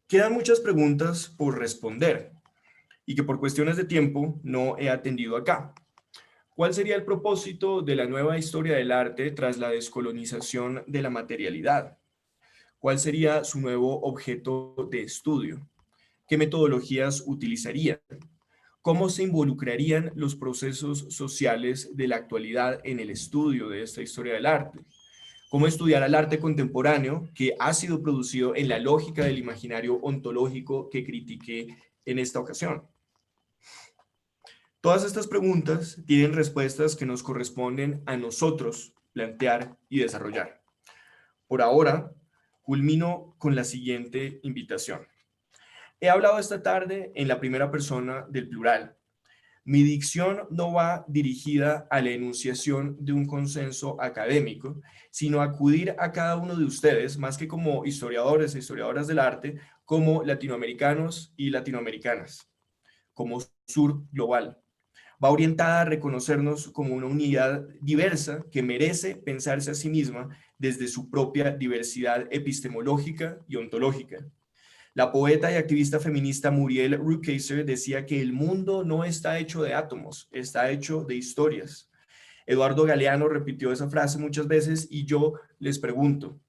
[SPEAKER 3] Quedan muchas preguntas por responder y que por cuestiones de tiempo no he atendido acá. ¿Cuál sería el propósito de la nueva historia del arte tras la descolonización de la materialidad? ¿Cuál sería su nuevo objeto de estudio? ¿Qué metodologías utilizarían? ¿Cómo se involucrarían los procesos sociales de la actualidad en el estudio de esta historia del arte? ¿Cómo estudiar al arte contemporáneo que ha sido producido en la lógica del imaginario ontológico que critiqué en esta ocasión? Todas estas preguntas tienen respuestas que nos corresponden a nosotros plantear y desarrollar. Por ahora, culmino con la siguiente invitación. He hablado esta tarde en la primera persona del plural. Mi dicción no va dirigida a la enunciación de un consenso académico, sino a acudir a cada uno de ustedes, más que como historiadores e historiadoras del arte, como latinoamericanos y latinoamericanas, como sur global. Va orientada a reconocernos como una unidad diversa que merece pensarse a sí misma desde su propia diversidad epistemológica y ontológica. La poeta y activista feminista Muriel Rukeyser decía que el mundo no está hecho de átomos, está hecho de historias. Eduardo Galeano repitió esa frase muchas veces y yo les pregunto,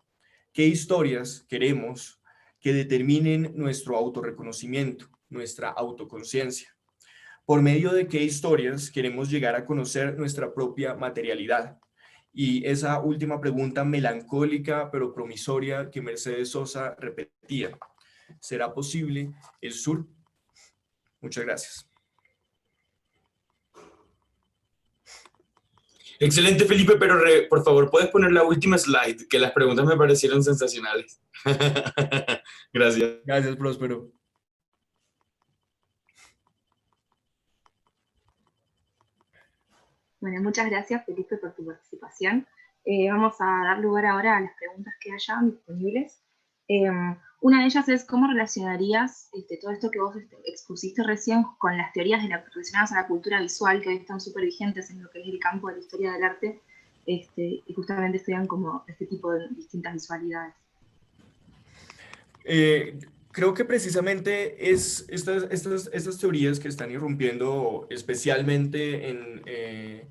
[SPEAKER 3] ¿qué historias queremos que determinen nuestro autorreconocimiento, nuestra autoconciencia? ¿Por medio de qué historias queremos llegar a conocer nuestra propia materialidad? Y esa última pregunta melancólica pero promisoria que Mercedes Sosa repetía. ¿Será posible el sur? Muchas gracias.
[SPEAKER 4] Excelente, Felipe, pero por favor, ¿puedes poner la última slide? Que las preguntas me parecieron sensacionales. Gracias.
[SPEAKER 3] Gracias, Próspero.
[SPEAKER 1] Bueno, muchas gracias, Felipe, por tu participación. Vamos a dar lugar ahora a las preguntas que hayan disponibles. Una de ellas es, ¿cómo relacionarías todo esto que vos expusiste recién con las teorías relacionadas a la cultura visual, que hoy están súper vigentes en lo que es el campo de la historia del arte, y justamente estudian como este tipo de distintas visualidades?
[SPEAKER 3] Creo que precisamente es estas teorías que están irrumpiendo especialmente en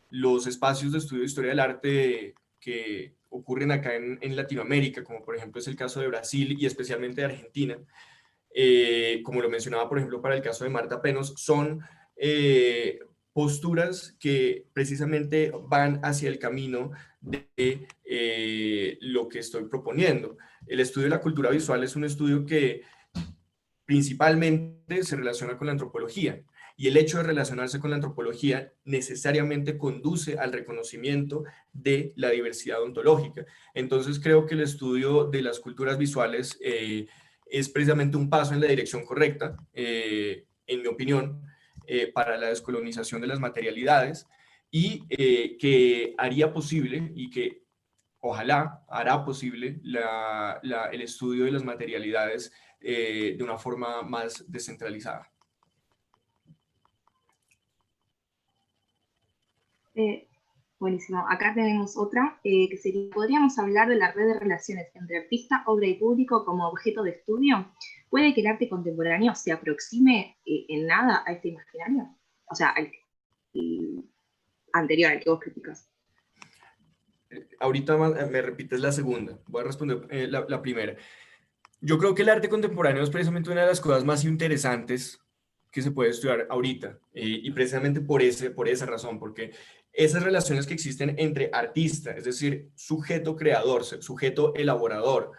[SPEAKER 3] los espacios de estudio de historia del arte que ocurren acá en Latinoamérica, como por ejemplo es el caso de Brasil y especialmente de Argentina, como lo mencionaba por ejemplo para el caso de Marta Penos, son posturas que precisamente van hacia el camino de lo que estoy proponiendo. El estudio de la cultura visual es un estudio que principalmente se relaciona con la antropología, y el hecho de relacionarse con la antropología necesariamente conduce al reconocimiento de la diversidad ontológica. Entonces creo que el estudio de las culturas visuales es precisamente un paso en la dirección correcta, en mi opinión, para la descolonización de las materialidades, y que haría posible y que ojalá hará posible el estudio de las materialidades de una forma más descentralizada.
[SPEAKER 1] Buenísimo. Acá tenemos otra, que sería, ¿podríamos hablar de la red de relaciones entre artista, obra y público como objeto de estudio? ¿Puede que el arte contemporáneo se aproxime en nada a este imaginario? O sea, al anterior al que vos criticas.
[SPEAKER 3] Ahorita me repites la segunda. Voy a responder la primera. Yo creo que el arte contemporáneo es precisamente una de las cosas más interesantes que se puede estudiar ahorita, y precisamente por esa razón, porque esas relaciones que existen entre artista, es decir, sujeto creador, sujeto elaborador,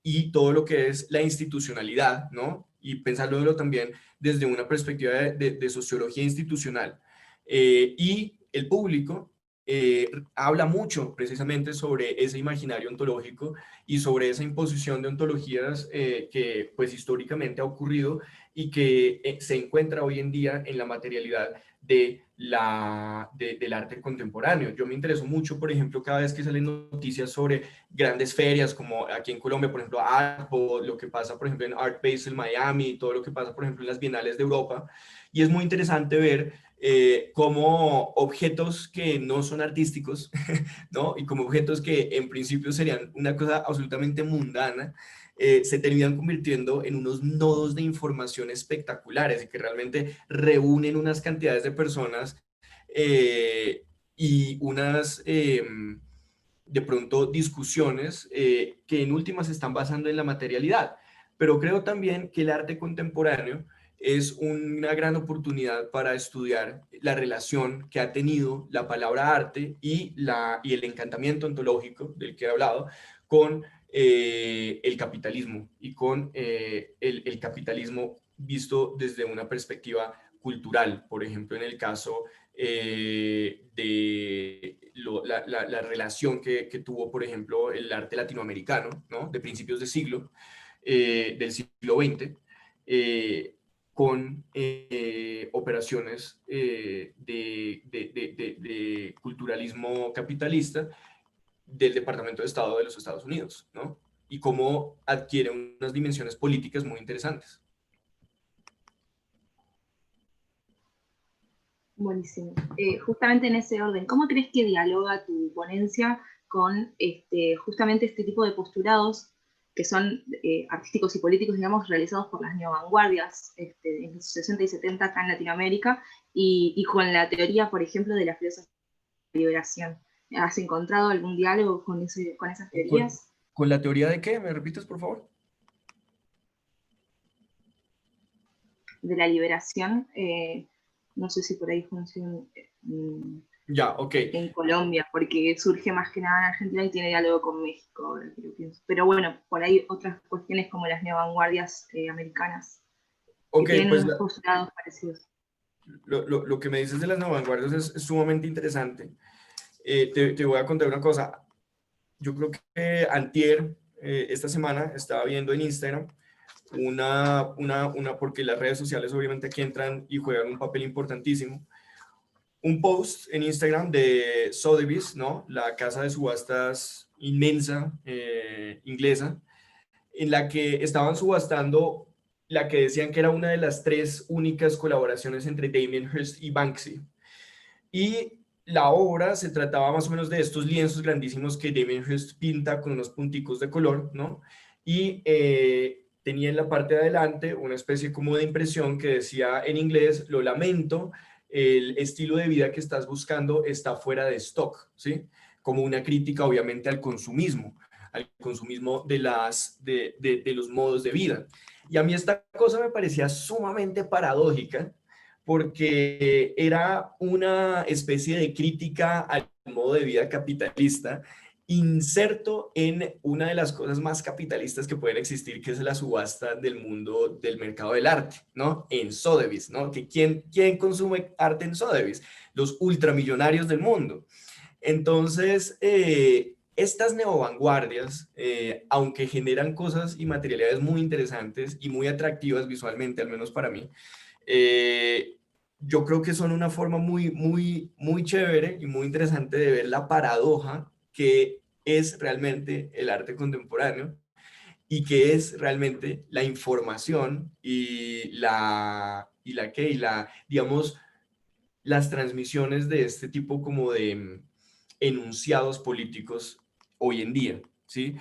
[SPEAKER 3] y todo lo que es la institucionalidad, ¿no? Y pensándolo también desde una perspectiva de sociología institucional, y el público habla mucho precisamente sobre ese imaginario ontológico y sobre esa imposición de ontologías que pues históricamente ha ocurrido y que se encuentra hoy en día en la materialidad del arte contemporáneo. Yo me intereso mucho, por ejemplo, cada vez que salen noticias sobre grandes ferias, como aquí en Colombia, por ejemplo, Artpo, lo que pasa, por ejemplo, en Art Basel Miami, todo lo que pasa, por ejemplo, en las bienales de Europa, y es muy interesante ver como objetos que no son artísticos, ¿no? Y como objetos que en principio serían una cosa absolutamente mundana, se terminan convirtiendo en unos nodos de información espectaculares y que realmente reúnen unas cantidades de personas y unas, de pronto, discusiones que en últimas se están basando en la materialidad. Pero creo también que el arte contemporáneo es una gran oportunidad para estudiar la relación que ha tenido la palabra arte y el encantamiento ontológico del que he hablado con el capitalismo y con el capitalismo visto desde una perspectiva cultural. Por ejemplo, en el caso de la relación que tuvo, por ejemplo, el arte latinoamericano, ¿no? De principios de siglo, del siglo XX, con operaciones de culturalismo capitalista del Departamento de Estado de los Estados Unidos, ¿no? Y cómo adquiere unas dimensiones políticas muy interesantes.
[SPEAKER 1] Buenísimo. Justamente en ese orden, ¿cómo crees que dialoga tu ponencia con justamente este tipo de postulados que son artísticos y políticos, digamos, realizados por las neovanguardias en los 60 y 70 acá en Latinoamérica, y con la teoría, por ejemplo, de la filosofía de la liberación? ¿Has encontrado algún diálogo con esas teorías?
[SPEAKER 3] ¿Con la teoría de qué? ¿Me repites, por favor?
[SPEAKER 1] De la liberación, no sé si por ahí funciona
[SPEAKER 3] Ya, ok.
[SPEAKER 1] en Colombia, porque surge más que nada en Argentina y tiene diálogo con México, ahora que lo pienso. Pero bueno, por ahí otras cuestiones como las neovanguardias americanas. que
[SPEAKER 3] Ok,
[SPEAKER 1] tienen
[SPEAKER 3] pues
[SPEAKER 1] unos postulados parecidos.
[SPEAKER 3] lo que me dices de las neovanguardias es sumamente interesante. Te voy a contar una cosa. Yo creo que antier, esta semana, estaba viendo en Instagram porque las redes sociales obviamente aquí entran y juegan un papel importantísimo. Un post en Instagram de Sotheby's, ¿no? La casa de subastas inmensa inglesa, en la que estaban subastando la que decían que era una de las tres únicas colaboraciones entre Damien Hirst y Banksy. Y la obra se trataba más o menos de estos lienzos grandísimos que Damien Hirst pinta con unos punticos de color, ¿no? Y tenía en la parte de adelante una especie como de impresión que decía en inglés: lo lamento, el estilo de vida que estás buscando está fuera de stock, ¿sí? Como una crítica obviamente al consumismo de los modos de vida. Y a mí esta cosa me parecía sumamente paradójica, porque era una especie de crítica al modo de vida capitalista, inserto en una de las cosas más capitalistas que pueden existir, que es la subasta del mundo del mercado del arte, ¿no? En Sotheby's, ¿no? ¿Quién consume arte en Sotheby's? Los ultramillonarios del mundo. Entonces, estas neovanguardias, aunque generan cosas y materialidades muy interesantes y muy atractivas visualmente, al menos para mí, eh, yo creo que son una forma muy chévere y muy interesante de ver la paradoja que es realmente el arte contemporáneo y que es realmente la información digamos, las transmisiones de este tipo como de enunciados políticos hoy en día, ¿sí?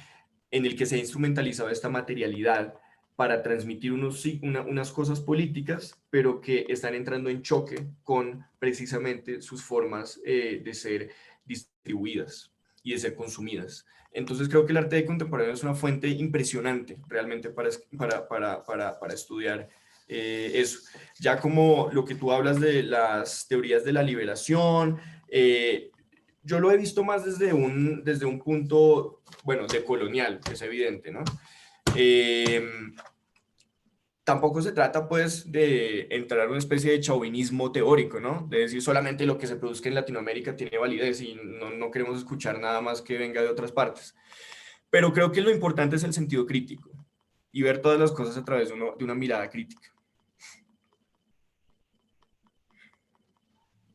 [SPEAKER 3] En el que se ha instrumentalizado esta materialidad para transmitir unas cosas políticas, pero que están entrando en choque con precisamente sus formas de ser distribuidas y de ser consumidas. Entonces creo que el arte contemporáneo es una fuente impresionante realmente para estudiar eso. Ya como lo que tú hablas de las teorías de la liberación, yo lo he visto más desde un punto, bueno, de colonial, es evidente, ¿no? Eh, Tampoco se trata, pues, de entrar a una especie de chauvinismo teórico, ¿no? De decir solamente lo que se produzca en Latinoamérica tiene validez y no queremos escuchar nada más que venga de otras partes. Pero creo que lo importante es el sentido crítico y ver todas las cosas a través de una mirada crítica.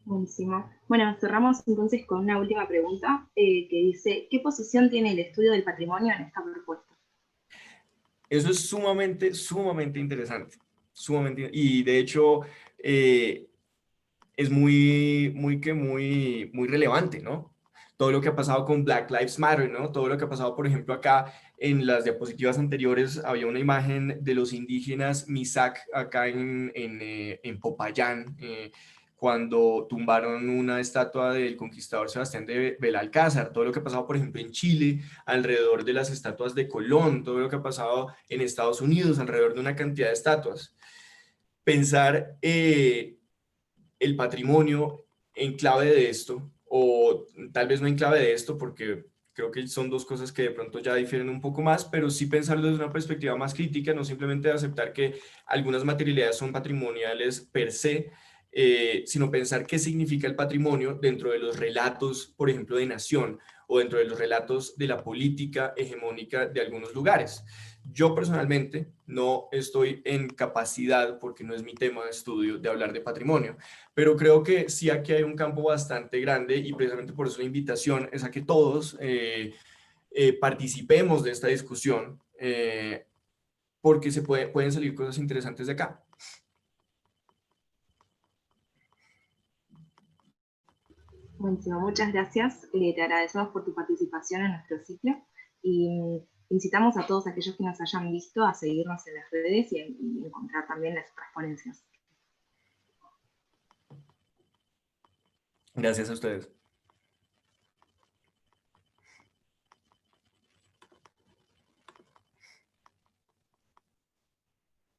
[SPEAKER 1] Buenísimo. Bueno, cerramos entonces con una última pregunta que dice, ¿qué posición tiene el estudio del patrimonio en esta propuesta?
[SPEAKER 3] Eso es sumamente interesante. Y de hecho, eh, es muy relevante, ¿no? Todo lo que ha pasado con Black Lives Matter, ¿no? Todo lo que ha pasado, por ejemplo, acá en las diapositivas anteriores había una imagen de los indígenas Misak acá en Popayán, cuando tumbaron una estatua del conquistador Sebastián de Belalcázar, todo lo que ha pasado, por ejemplo, en Chile, alrededor de las estatuas de Colón, todo lo que ha pasado en Estados Unidos, alrededor de una cantidad de estatuas. Pensar el patrimonio en clave de esto, o tal vez no en clave de esto, porque creo que son dos cosas que de pronto ya difieren un poco más, pero sí pensarlo desde una perspectiva más crítica, no simplemente aceptar que algunas materialidades son patrimoniales per se, sino pensar qué significa el patrimonio dentro de los relatos, por ejemplo, de nación, o dentro de los relatos de la política hegemónica de algunos lugares. Yo personalmente no estoy en capacidad, porque no es mi tema de estudio, de hablar de patrimonio, pero creo que sí aquí hay un campo bastante grande y precisamente por eso la invitación es a que todos participemos de esta discusión, porque pueden salir cosas interesantes de acá.
[SPEAKER 1] Buenísimo, muchas gracias. Te agradecemos por tu participación en nuestro ciclo y incitamos a todos aquellos que nos hayan visto a seguirnos en las redes y encontrar también las otras ponencias.
[SPEAKER 3] Gracias a ustedes.